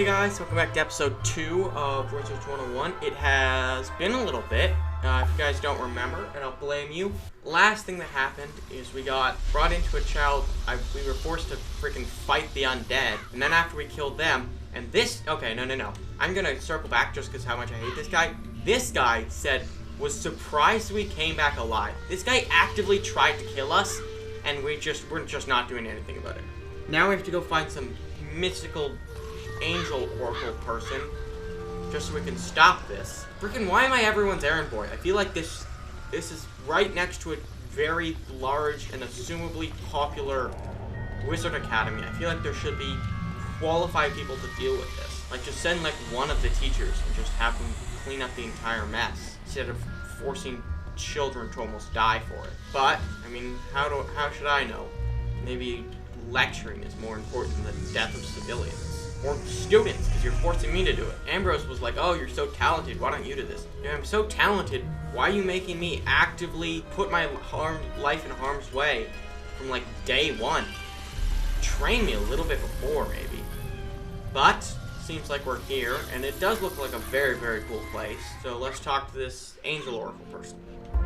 Hey guys, welcome back to episode 2 of Wizard101. It has been a little bit. If you guys don't remember, and I'll blame you. Last thing that happened is we got brought into a child. We were forced to freaking fight the undead. And then after we killed them, and this... Okay, no. I'm gonna circle back just because how much I hate this guy. This guy was surprised we came back alive. This guy actively tried to kill us, and we're just not doing anything about it. Now we have to go find some mystical angel oracle person just so we can stop this. Freaking why am I everyone's errand boy? I feel like this is right next to a very large and assumably popular wizard academy. I feel like there should be qualified people to deal with this. Like, just send like one of the teachers and just have them clean up the entire mess instead of forcing children to almost die for it. But I mean, how should I know? Maybe lecturing is more important than the death of civilians. Or students, because you're forcing me to do it. Ambrose was like, oh, you're so talented, why don't you do this? Yeah, I'm so talented, why are you making me actively put my life in harm's way from like day one? Train me a little bit before, maybe. But, seems like we're here, and it does look like a very, very cool place. So let's talk to this angel oracle person.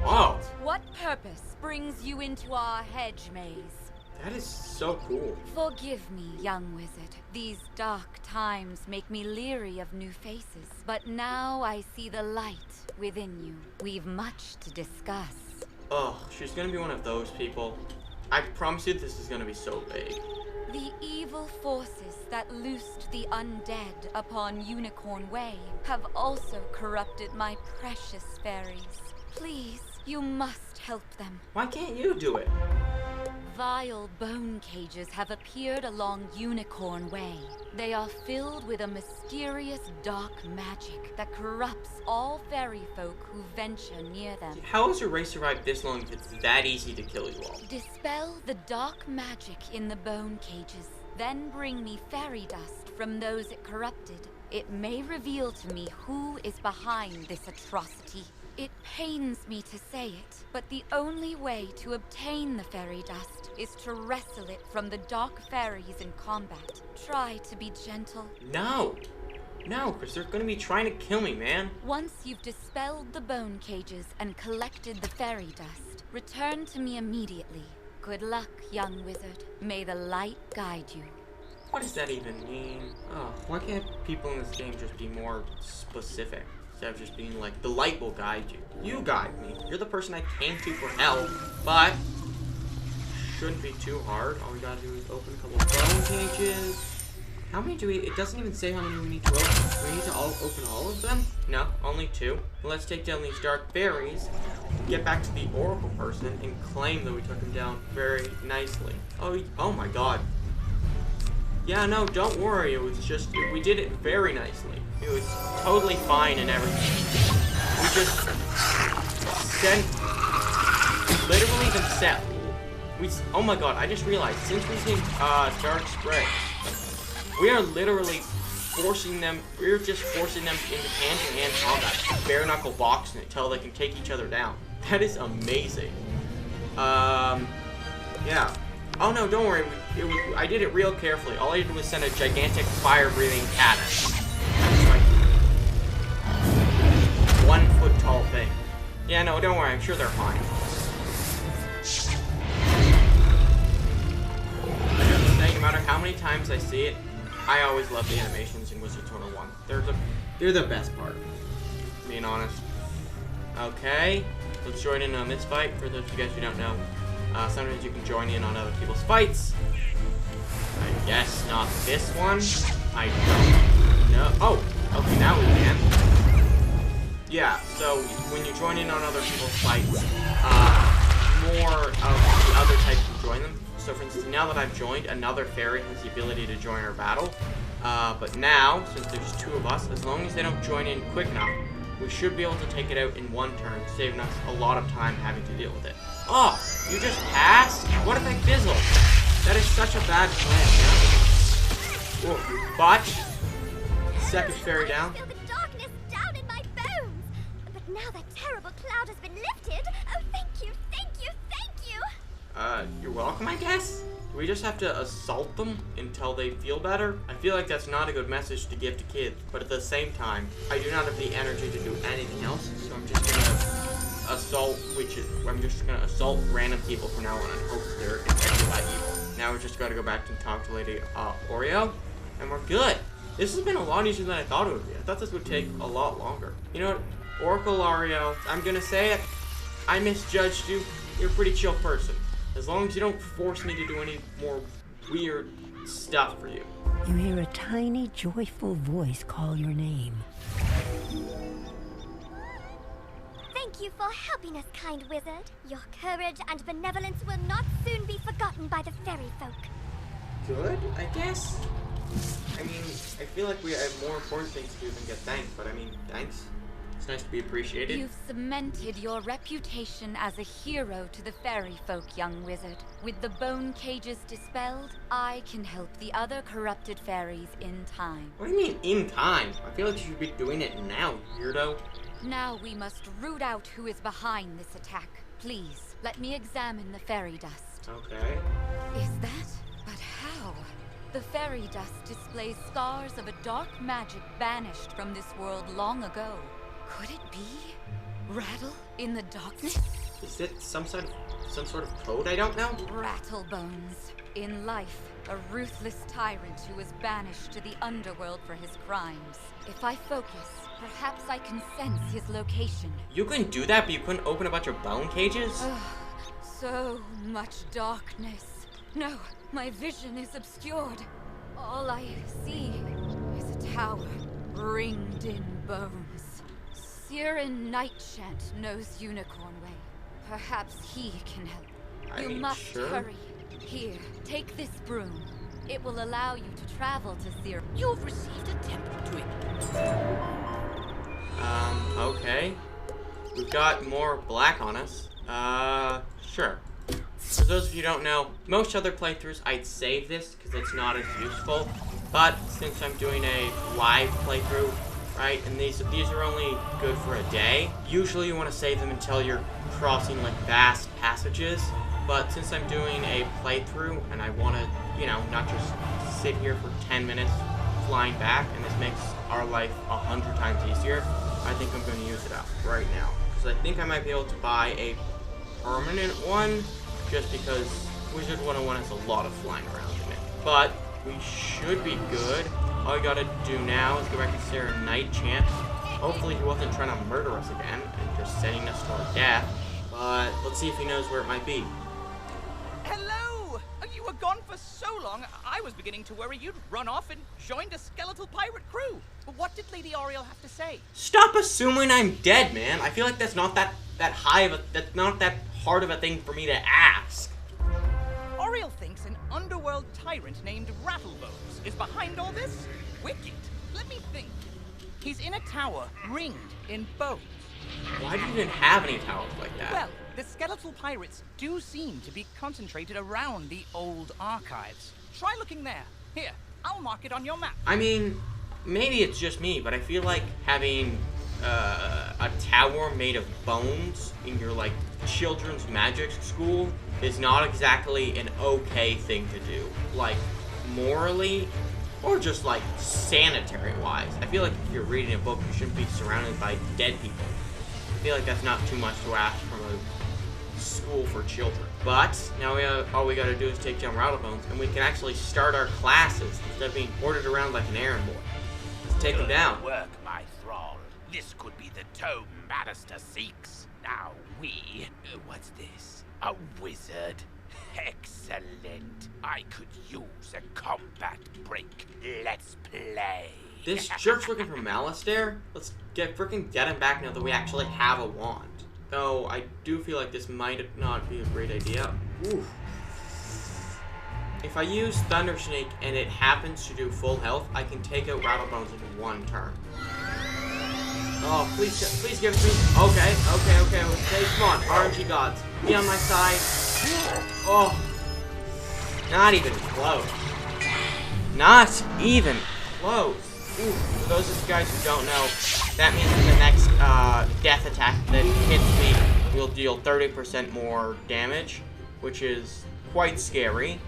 Whoa! What purpose brings you into our hedge maze? That is so cool. Forgive me, young wizard. These dark times make me leery of new faces. But now I see the light within you. We've much to discuss. Oh, she's gonna be one of those people. I promise you this is gonna be so big. The evil forces that loosed the undead upon Unicorn Way have also corrupted my precious fairies. Please, you must help them. Why can't you do it? Vile bone cages have appeared along Unicorn Way. They are filled with a mysterious dark magic that corrupts all fairy folk who venture near them. How has your race survived this long if it's that easy to kill you all? Dispel the dark magic in the bone cages, then bring me fairy dust from those it corrupted. It may reveal to me who is behind this atrocity. It pains me to say it, but the only way to obtain the fairy dust is to wrestle it from the dark fairies in combat. Try to be gentle. No, because they're gonna be trying to kill me, man. Once you've dispelled the bone cages and collected the fairy dust, return to me immediately. Good luck, young wizard. May the light guide you. What does that even mean? Oh, why can't people in this game just be more specific? Instead of just being like, the light will guide you. You guide me. You're the person I came to for help, but shouldn't be too hard. All we gotta do is open a couple of bone cages. How many do we... It doesn't even say how many we need to open. Do we need to open all of them? No, only 2. Well, let's take down these dark fairies, get back to the oracle person, and claim that we took him down very nicely. Oh my god. Yeah, no, don't worry. It was just... We did it very nicely. It was totally fine and everything. We just sent... Literally themselves. Oh my god, I just realized, since we seen Dark Spray, we are literally forcing them... We're just forcing them into hand-to-hand combat. Bare knuckle boxing until they can take each other down. That is amazing. Yeah. Oh no, don't worry. I did it real carefully. All I did was send a gigantic fire-breathing cat at them. Like 1 foot tall thing. Yeah, no, don't worry. I'm sure they're fine. No matter how many times I see it, I always love the animations in Wizard101. They're the best part. Being honest. Okay, let's join in on this fight. For those of you guys who don't know. Sometimes you can join in on other people's fights. I guess not this one. I don't know. Oh, okay, now we can. Yeah, so when you join in on other people's fights, more of the other types can join them. So for instance, now that I've joined, another fairy has the ability to join our battle. But now, since there's 2 of us, as long as they don't join in quick enough, we should be able to take it out in 1 turn, saving us a lot of time having to deal with it. Oh, you just passed? What if I fizzle? That is such a bad plan, yeah? Ooh, but, second fairy down. I feel the darkness down in my bones. But now that terrible cloud has been lifted, oh, thank you, thank you, thank you. You're welcome, I guess? Do we just have to assault them until they feel better? I feel like that's not a good message to give to kids, but at the same time, I do not have the energy to do anything else, so I'm just gonna assault random people from now on and hope they're infected by evil. Now we just gotta go back and talk to Lady Oriel, and we're good. This has been a lot easier than I thought it would be. I thought this would take a lot longer. You know what? Oracle Ariel, I'm gonna say it. I misjudged you. You're a pretty chill person. As long as you don't force me to do any more weird stuff for you. You hear a tiny, joyful voice call your name. Thank you for helping us, kind wizard. Your courage and benevolence will not soon be forgotten by the fairy folk. Good, I guess? I mean, I feel like we have more important things to do than get thanked, but I mean, thanks. It's nice to be appreciated. You've cemented your reputation as a hero to the fairy folk, young wizard. With the bone cages dispelled, I can help the other corrupted fairies in time. What do you mean, in time? I feel like you should be doing it now, weirdo. Now we must root out who is behind this attack. Please, let me examine the fairy dust. Okay. Is that? But how? The fairy dust displays scars of a dark magic banished from this world long ago. Could it be Rattle in the darkness? Is it some sort of code I don't know? Rattlebones. In life, a ruthless tyrant who was banished to the underworld for his crimes. If I focus, perhaps I can sense his location. You can do that, but you couldn't open a bunch of bone cages? So much darkness. No, my vision is obscured. All I see is a tower ringed in bones. Siren Nightchant knows Unicorn Way. Perhaps he can help. You must hurry. Here, take this broom. It will allow you to travel to Siren. You've received a temple twig. Okay. We've got more black on us. Sure. For those of you who don't know, most other playthroughs I'd save this because it's not as useful. But since I'm doing a live playthrough, right, and these are only good for a day, usually you want to save them until you're crossing like vast passages. But since I'm doing a playthrough and I want to, you know, not just sit here for 10 minutes flying back, and this makes our life 100 times easier, I think I'm going to use it out right now. Because I think I might be able to buy a permanent one, just because Wizard101 has a lot of flying around in it. But we should be good. All we gotta do now is go back to Sarah Nightchant. Hopefully he wasn't trying to murder us again and just sending us to our death. But let's see if he knows where it might be. Hello! You were gone for so long, I was beginning to worry you'd run off and joined a skeletal pirate crew. But what did Lady Ariel have to say? Stop assuming I'm dead, man. I feel like that's not that hard of a thing for me to ask. Oriel thinks an underworld tyrant named Rattlebones is behind all this? Wicked. Let me think. He's in a tower ringed in bones. Why do you even have any towers like that? Well, the skeletal pirates do seem to be concentrated around the old archives. Try looking there. Here, I'll mark it on your map. I mean, maybe it's just me, but I feel like having a tower made of bones in your, like, children's magic school is not exactly an okay thing to do. Like, morally, or just, like, sanitary-wise. I feel like if you're reading a book, you shouldn't be surrounded by dead people. I feel like that's not too much to ask from a school for children. But, now all we gotta do is take down Rattlebones, and we can actually start our classes instead of being ordered around like an errand boy. Let's take them down. Good work, my thrall. This could be the tome Bannister seeks. Now what's this? A wizard? Excellent. I could use a combat break. Let's play. This jerk's looking for Malistaire? Let's get him back now that we actually have a wand. Though I do feel like this might not be a great idea. Oof. If I use Thunder Snake and it happens to do full health, I can take out Rattlebones in one turn. Oh, please give it to me. Okay. Okay, come on, RNG gods. Be on my side. Oh. Not even close. Not even close. Ooh, for those of you guys who don't know, that means the next death attack that hits me will deal 30% more damage, which is quite scary.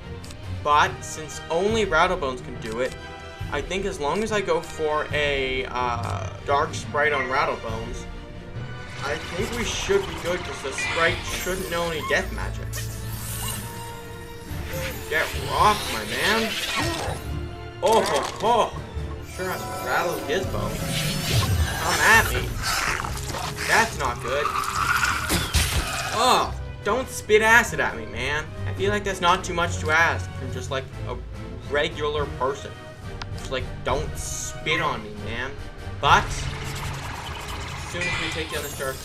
But since only Rattlebones can do it, I think as long as I go for a dark sprite on Rattlebones, I think we should be good because the sprite shouldn't know any death magic. Get rocked, my man. Oh ho ho. Sure has rattled his bone. Come at me. That's not good. Oh, don't spit acid at me, man. I feel like that's not too much to ask from just like a regular person. Just like, don't spit on me, man. But as soon as we take down this dark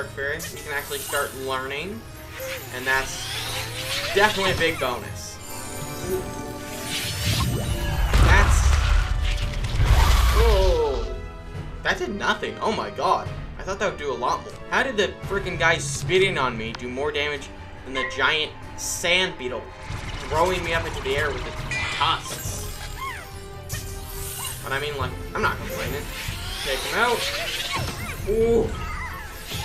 fairy, we can actually start learning, and that's definitely a big bonus. Oh, that did nothing. Oh my god. I thought that would do a lot more. How did the freaking guy spitting on me do more damage than the giant sand beetle throwing me up into the air with its tusks? But I mean, like, I'm not complaining. Take him out. Ooh.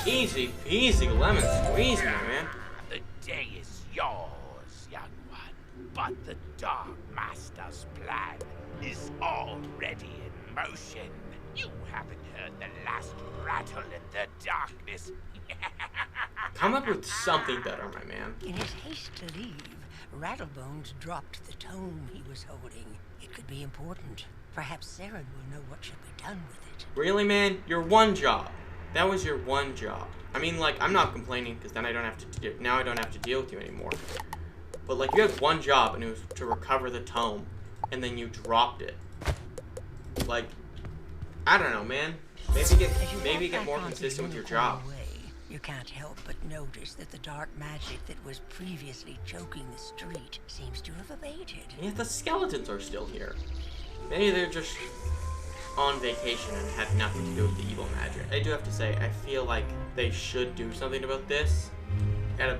Easy peasy lemon squeezy, my man. The day is yours, young one. But the Dark Master's plan is already in motion. You haven't heard the last rattle in the darkness. Come up with something better, my man. In his haste to leave, Rattlebones dropped the tome he was holding. It could be important. Perhaps Saren will know what should be done with it. Really, man? Your one job. That was your one job. I mean, like, I'm not complaining because then I don't have to now I don't have to deal with you anymore. But like, you had one job and it was to recover the tome, and then you dropped it. Like, I don't know, man. Maybe get more consistent with your job. You can't help but notice that the dark magic that was previously choking the street seems to have abated. And yet the skeletons are still here. Maybe they're just on vacation and had nothing to do with the evil magic. I do have to say, I feel like they should do something about this.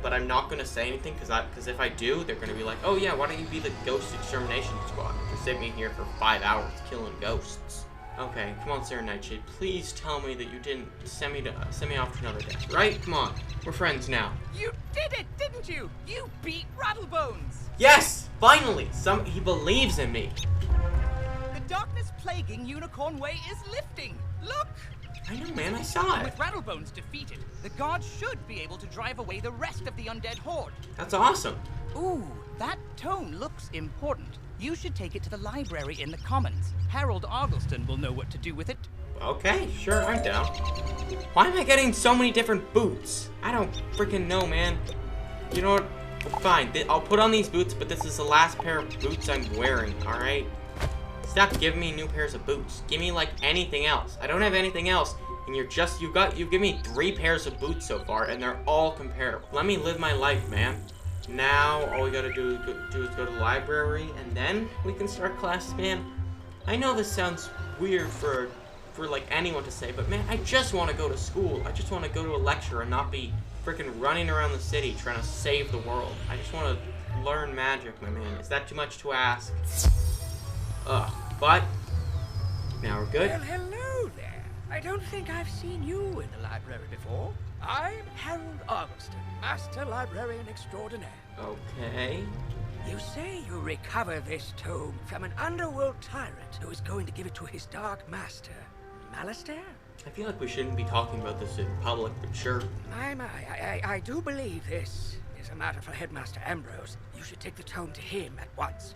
But I'm not going to say anything because if I do, they're going to be like, oh yeah, why don't you be the ghost extermination squad? Just sit me here for 5 hours killing ghosts. Okay, come on, Sarah Nightshade. Please tell me that you didn't send me off to another death, right? Come on, we're friends now. You did it, didn't you? You beat Rattlebones. Yes, finally, he believes in me. The darkness plaguing Unicorn Way is lifting. Look. I know, man. I saw it. With Rattlebones defeated, the guards should be able to drive away the rest of the undead horde. That's awesome. Ooh, that tome looks important. You should take it to the library in the Commons. Harold Argleston will know what to do with it. Okay, sure, I'm down. Why am I getting so many different boots? I don't freaking know, man. You know what? Fine, I'll put on these boots, but this is the last pair of boots I'm wearing, alright? Stop giving me new pairs of boots. Give me, like, anything else. I don't have anything else, and you've given me 3 pairs of boots so far, and they're all comparable. Let me live my life, man. Now, all we gotta do is go to the library, and then we can start classes, man. I know this sounds weird for like anyone to say, but man, I just want to go to school. I just want to go to a lecture and not be freaking running around the city trying to save the world. I just want to learn magic, my man. Is that too much to ask? But now we're good. Well, hello there. I don't think I've seen you in the library before. I'm Harold Argleston, Master Librarian Extraordinaire. Okay. You say you recover this tome from an underworld tyrant who is going to give it to his dark master, Malistaire? I feel like we shouldn't be talking about this in public, but sure. I do believe this is a matter for Headmaster Ambrose. You should take the tome to him at once.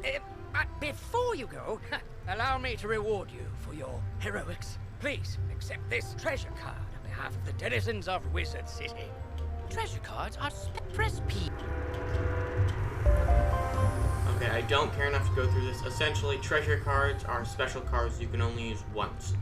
But before you go, allow me to reward you for your heroics. Please accept this treasure card on behalf of the denizens of Wizard City. Treasure cards are press P. Okay, I don't care enough to go through this. Essentially, treasure cards are special cards you can only use once.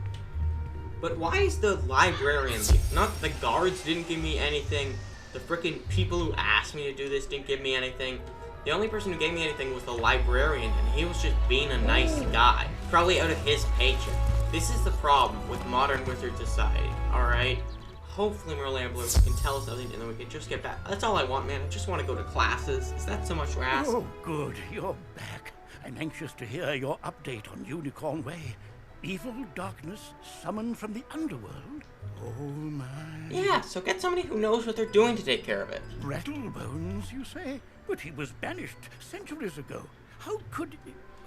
But why is the librarian... Not the guards didn't give me anything. The frickin' people who asked me to do this didn't give me anything. The only person who gave me anything was the librarian, and he was just being a nice guy. Probably out of his paycheck. This is the problem with modern wizard society, alright? Hopefully Merlin Ambrose can tell us something, and then we can just get back. That's all I want, man. I just want to go to classes. Is that so much to ask? Oh, good. You're back. I'm anxious to hear your update on Unicorn Way. Evil darkness summoned from the underworld? Oh my. Yeah, so get somebody who knows what they're doing to take care of it. Rattlebones, you say? But he was banished centuries ago. How could...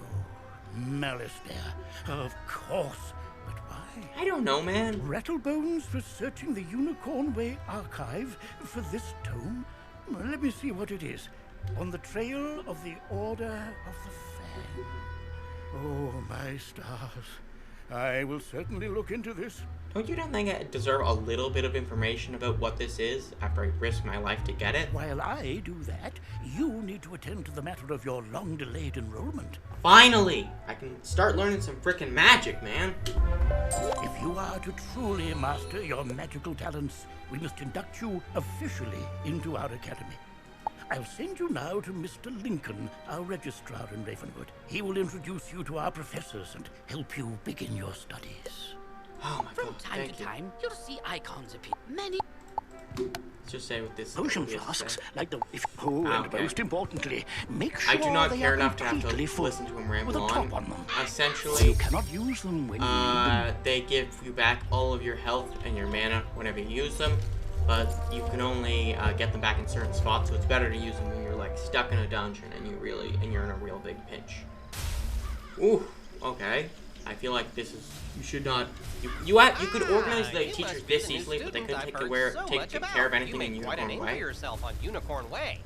Oh, Malistaire. Of course. But why? I don't know, man. Rattlebones was searching the Unicorn Way archive for this tome. Well, let me see what it is. On the trail of the Order of the Fan. Oh, my stars. I will certainly look into this. Don't you think I deserve a little bit of information about what this is after I risk my life to get it? While I do that, you need to attend to the matter of your long-delayed enrollment. Finally! I can start learning some frickin' magic, man. If you are to truly master your magical talents, we must induct you officially into our academy. I'll send you now to Mr. Lincoln, our registrar in Ravenwood. He will introduce you to our professors and help you begin your studies. Oh my From god, time thank to you. time, you'll see icons appear. Many. Let's just say with this... Potion this flasks, thing. like the... Oh, and Okay. most importantly, make sure I do not they care are enough to have to completely full, listen to him ramble with a on. top on them. Essentially, You cannot use them when you need them. they give you back all of your health and your mana whenever you use them, but you can only get them back in certain spots, so it's better to use them when you're like stuck in a dungeon and you're in a real big pinch. Ooh, okay. I feel like this is... You should not... You could organize the you teachers must be this the new easily, but they student couldn't I've take heard so much care of about. anything in You make quite a Unicorn name for Way. yourself on Unicorn Way.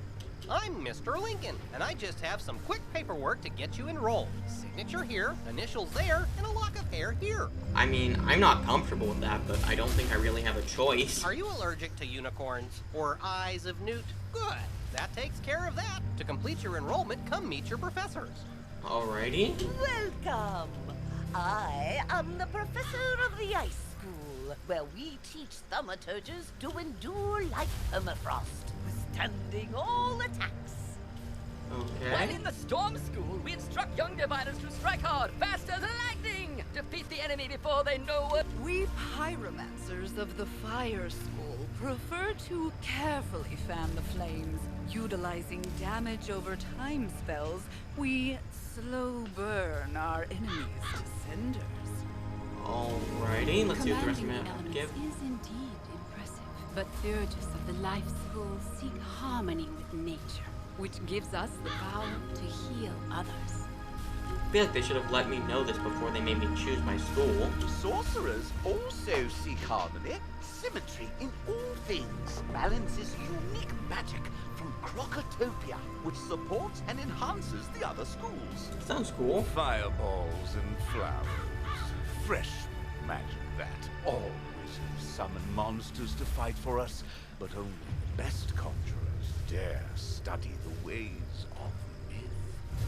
I'm Mr. Lincoln, and I just have some quick paperwork to get you enrolled. Signature here, initials there, and a lock of hair here. I mean, I'm not comfortable with that, but I don't think I really have a choice. Are you allergic to unicorns or eyes of newt? Good. That takes care of that. To complete your enrollment, come meet your professors. Alrighty. Welcome! I am the professor of the Ice School, where we teach thaumaturges to endure like permafrost, withstanding all attacks. Okay. While in the Storm School, we instruct young diviners to strike hard, faster than lightning, defeat the enemy before they know what. We pyromancers of the Fire School prefer to carefully fan the flames. Utilizing damage over time spells, we slow burn our enemies to cinders. Alrighty, let's see what the rest of Commanding them have to the give. elements is indeed impressive, but Thurgis of the Life School seek harmony with nature, which gives us the power to heal others. I feel like they should have let me know this before they made me choose my school. Sorcerers also seek harmony, symmetry in all things. Balance is unique magic from Crocotopia, which supports and enhances the other schools. Sounds cool. Fireballs and flowers. Fresh magic, that. All wizards summon monsters to fight for us, but only the best conjurers dare study the ways of myth.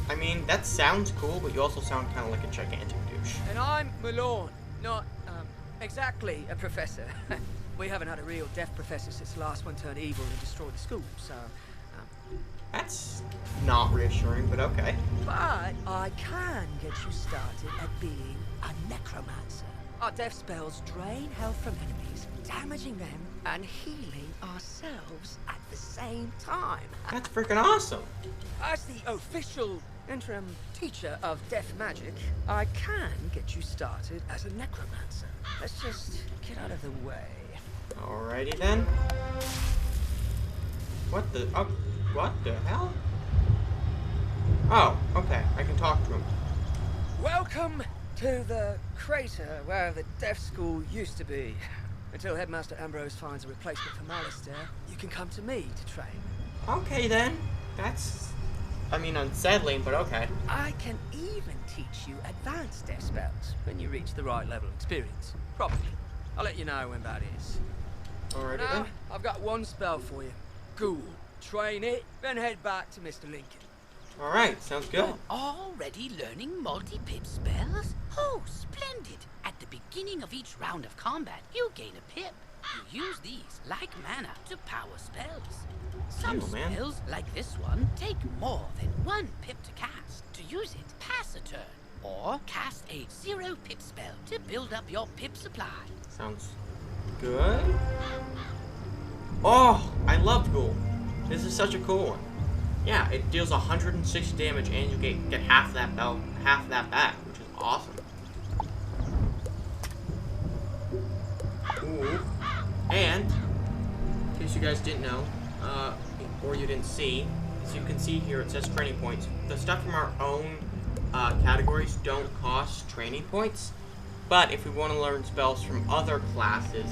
I mean, that sounds cool, but you also sound kind of like a gigantic douche. And I'm Malone, not, exactly a professor. We haven't had a real deaf professor since the last one turned evil and destroyed the school, so... That's not reassuring, but okay. But I can get you started at being a necromancer. Our death spells drain health from enemies, damaging them and healing ourselves at the same time. That's freaking awesome. As the official interim teacher of death magic, I can get you started as a necromancer. Let's just get out of the way. Alrighty then. What the... Oh, what the hell? Oh, okay. I can talk to him. Welcome to the crater where the deaf school used to be. Until Headmaster Ambrose finds a replacement for Malistaire, you can come to me to train. Okay then. That's... I mean, unsettling, but okay. I can even teach you advanced death spells when you reach the right level of experience. Probably. I'll let you know when that is. Alrighty Now, then. I've got one spell for you. Ghoul. Train it, then head back to Mr. Lincoln. Alright, sounds good. You're already learning multi-pip spells? Oh, splendid! At the beginning of each round of combat, you gain a pip. You use these, like mana, to power spells. Some Damn, man. spells, like this one, take more than 1 pip to cast. To use it, pass a turn. Or cast a 0 pip spell to build up your pip supply. Sounds good. Oh, I love Ghoul. This is such a cool one. Yeah, it deals 160 damage and you get half that back, which is awesome. Ooh. And, in case you guys didn't know, or you didn't see, as you can see here, it says training points. The stuff from our own categories don't cost training points, but if we want to learn spells from other classes,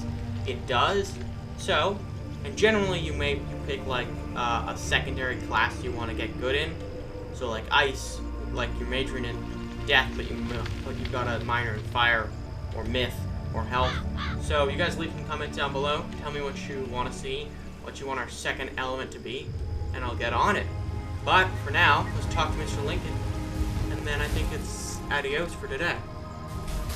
it does. So, and generally you pick like a secondary class you want to get good in. So like ice, like you're majoring in death, but you've got a minor in fire, or myth, or health. So you guys leave some comments down below. Tell me what you want to see, what you want our second element to be, and I'll get on it. But for now, let's talk to Mr. Lincoln, and then I think it's adios for today.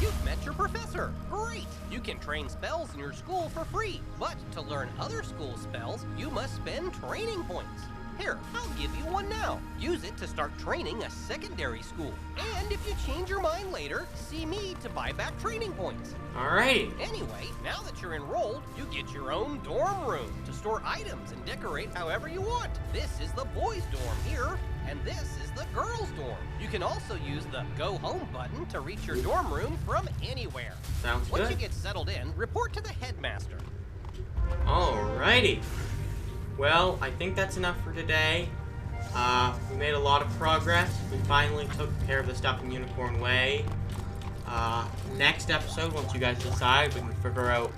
You've met your professor. Great! You can train spells in your school for free, but to learn other school spells, you must spend training points. Here, I'll give you one now. Use it to start training a secondary school. And if you change your mind later, see me to buy back training points. Alrighty. Anyway, now that you're enrolled, you get your own dorm room to store items and decorate however you want. This is the boys' dorm here, and this is the girls' dorm. You can also use the Go Home button to reach your dorm room from anywhere. Sounds good. Once you get settled in, report to the headmaster. Alrighty. Well, I think that's enough for today. We made a lot of progress. We finally took care of the stuff in Unicorn Way. Next episode, once you guys decide, we can figure out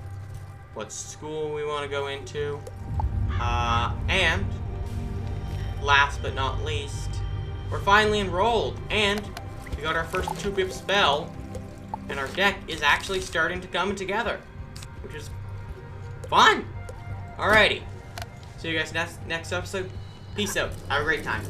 what school we want to go into. And, last but not least, we're finally enrolled. And we got our first 2-pip spell. And our deck is actually starting to come together, which is fun. Alrighty. See you guys next episode. Peace out. Have a great time.